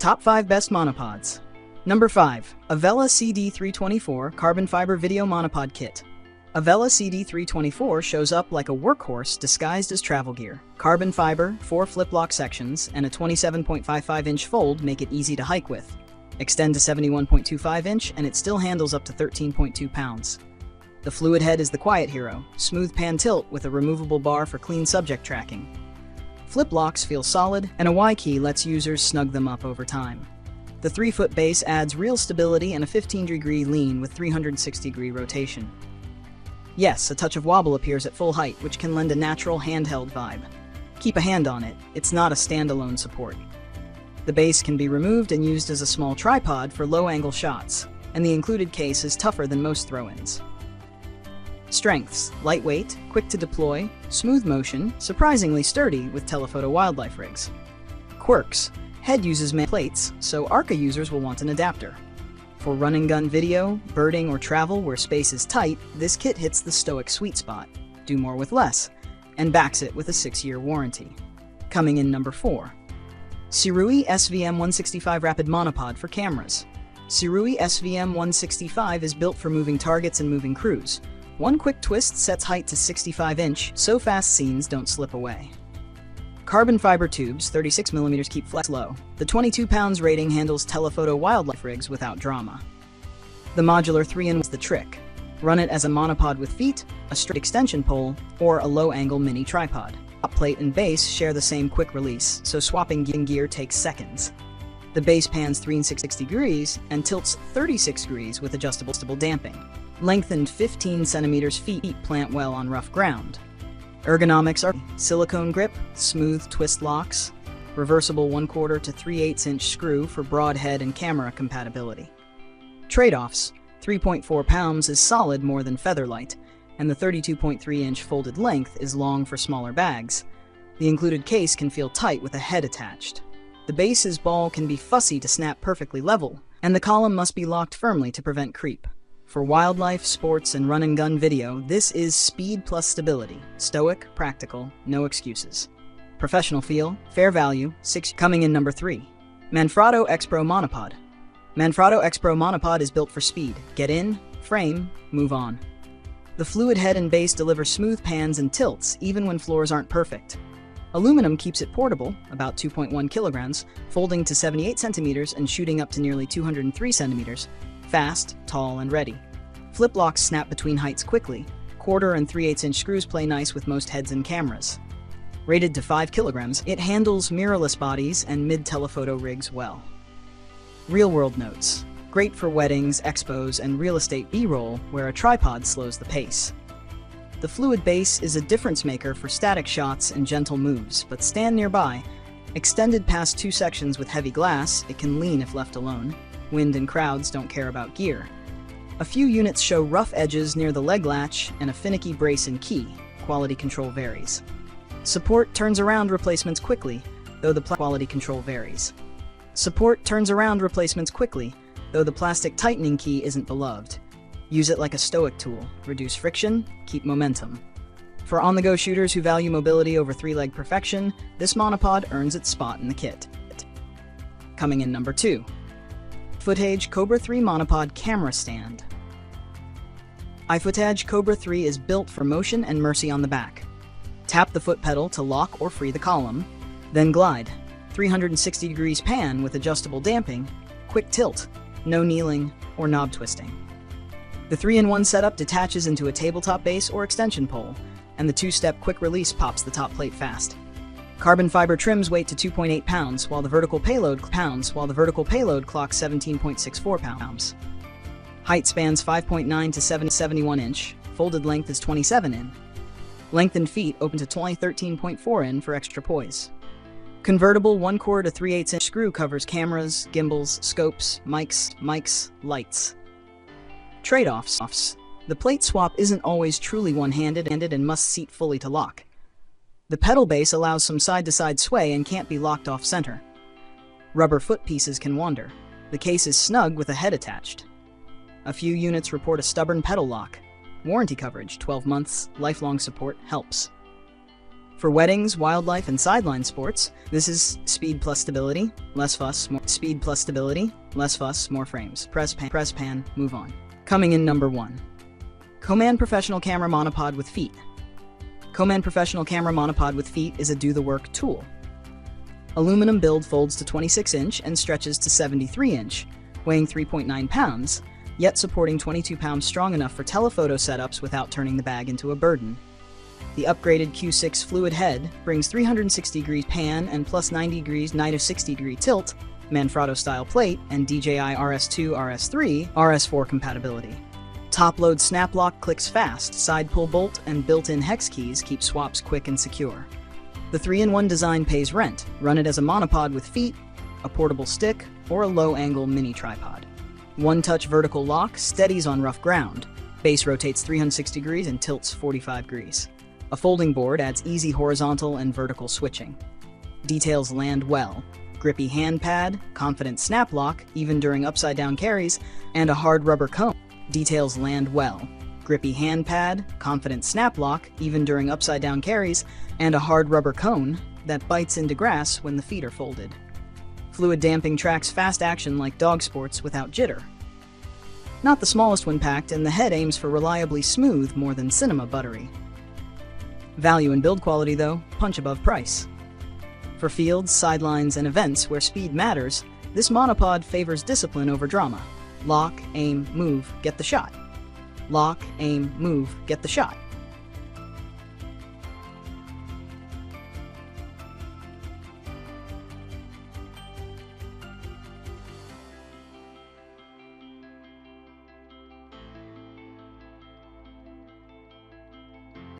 Top 5 Best Monopods. Number 5. Avella CD324 Carbon Fiber Video Monopod Kit. Avella CD324 shows up like a workhorse disguised as travel gear. Carbon fiber, 4 flip-lock sections, and a 27.55-inch fold make it easy to hike with. Extend to 71.25-inch, and it still handles up to 13.2 pounds. The fluid head is the quiet hero, smooth pan tilt with a removable bar for clean subject tracking. Flip locks feel solid, and a Y key lets users snug them up over time. The 3-foot base adds real stability and a 15-degree lean with 360-degree rotation. Yes, a touch of wobble appears at full height, which can lend a natural handheld vibe. Keep a hand on it, it's not a standalone support. The base can be removed and used as a small tripod for low-angle shots, and the included case is tougher than most throw-ins. Strengths: lightweight, quick to deploy, smooth motion, surprisingly sturdy with telephoto wildlife rigs. Quirks: head uses plates, so ARCA users will want an adapter. For run-and-gun video, birding, or travel where space is tight, this kit hits the stoic sweet spot. Do more with less, and backs it with a 6-year warranty. Coming in number 4. Sirui SVM165 Rapid Monopod for cameras. Sirui SVM165 is built for moving targets and moving crews. One quick twist sets height to 65-inch, so fast scenes don't slip away. Carbon fiber tubes, 36mm, keep flex low. The 22 pounds rating handles telephoto wildlife rigs without drama. The modular 3-in-1 is the trick. Run it as a monopod with feet, a straight extension pole, or a low-angle mini tripod. Top plate and base share the same quick release, so swapping gear takes seconds. The base pans 360 degrees and tilts 36 degrees with adjustable damping. Lengthened 15 centimeters, feet plant well on rough ground. Ergonomics are silicone grip, smooth twist locks, reversible 1/4 to 3/8-inch screw for broad head and camera compatibility. Trade-offs: 3.4 pounds is solid more than featherlight, and the 32.3-inch folded length is long for smaller bags. The included case can feel tight with a head attached. The base's ball can be fussy to snap perfectly level, and the column must be locked firmly to prevent creep. For wildlife, sports, and run-and-gun video, this is speed plus stability. Stoic, practical, no excuses. Professional feel, fair value, 6. Coming in number 3. Manfrotto XPRO Monopod. Manfrotto XPRO Monopod is built for speed. Get in, frame, move on. The fluid head and base deliver smooth pans and tilts, even when floors aren't perfect. Aluminum keeps it portable, about 2.1 kilograms, folding to 78 centimeters and shooting up to nearly 203 centimeters. Fast, tall, and ready. Flip locks snap between heights quickly. 1/4 and 3/8-inch screws play nice with most heads and cameras. Rated to 5 kilograms, it handles mirrorless bodies and mid-telephoto rigs well. Real-world notes: great for weddings, expos, and real estate B-roll where a tripod slows the pace. The fluid base is a difference maker for static shots and gentle moves, but stand nearby. Extended past 2 sections with heavy glass, it can lean if left alone. Wind and crowds don't care about gear. A few units show rough edges near the leg latch and a finicky brace and key. Quality control varies. Support turns around replacements quickly, though the quality control varies. Support turns around replacements quickly, though the plastic tightening key isn't beloved. Use it like a stoic tool. Reduce friction, keep momentum. For on-the-go shooters who value mobility over 3-leg perfection, this monopod earns its spot in the kit. Coming in number 2. Ifootage Cobra 3 Monopod Camera Stand. Ifootage Cobra 3 is built for motion and mercy on the back. Tap the foot pedal to lock or free the column, then glide. 360 degrees pan with adjustable damping, quick tilt, no kneeling or knob twisting. The 3-in-1 setup detaches into a tabletop base or extension pole, and the 2-step quick release pops the top plate fast. Carbon fiber trims weight to 2.8 pounds, while the vertical payload clocks 17.64 pounds. Height spans 5.9 to 71 inch. Folded length is 27 in. Lengthened feet open to 13.4 in for extra poise. Convertible 1/4 to 3/8-inch screw covers cameras, gimbals, scopes, mics, lights. Trade-offs. The plate swap isn't always truly one-handed and must seat fully to lock. The pedal base allows some side-to-side sway and can't be locked off-center. Rubber foot pieces can wander. The case is snug with a head attached. A few units report a stubborn pedal lock. Warranty coverage, 12 months, lifelong support helps. For weddings, wildlife, and sideline sports, this is speed plus stability, less fuss, more speed plus stability, less fuss, more frames. Press pan, move on. Coming in number 1. Coman Professional Camera Monopod with Feet. Coman Professional Camera Monopod with Feet is a do-the-work tool. Aluminum build folds to 26-inch and stretches to 73-inch, weighing 3.9 pounds, yet supporting 22 pounds strong enough for telephoto setups without turning the bag into a burden. The upgraded Q6 fluid head brings 360 degrees pan and plus 90 degrees negative 60 degree tilt, Manfrotto style plate, and DJI RS2, RS3, RS4 compatibility. Top-load snap lock clicks fast, side pull bolt, and built-in hex keys keep swaps quick and secure. The 3-in-1 design pays rent. Run it as a monopod with feet, a portable stick, or a low-angle mini tripod. One-touch vertical lock steadies on rough ground. Base rotates 360 degrees and tilts 45 degrees. A folding board adds easy horizontal and vertical switching. Details land well. Grippy hand pad, confident snap lock, even during upside-down carries, and a hard rubber cone. Details land well. Grippy hand pad, confident snap lock, even during upside-down carries, and a hard rubber cone that bites into grass when the feet are folded. Fluid damping tracks fast action like dog sports without jitter. Not the smallest when packed, and the head aims for reliably smooth more than cinema buttery. Value and build quality, though, punch above price. For fields, sidelines, and events where speed matters, this monopod favors discipline over drama. Lock, aim, move, get the shot. Lock, aim, move, get the shot.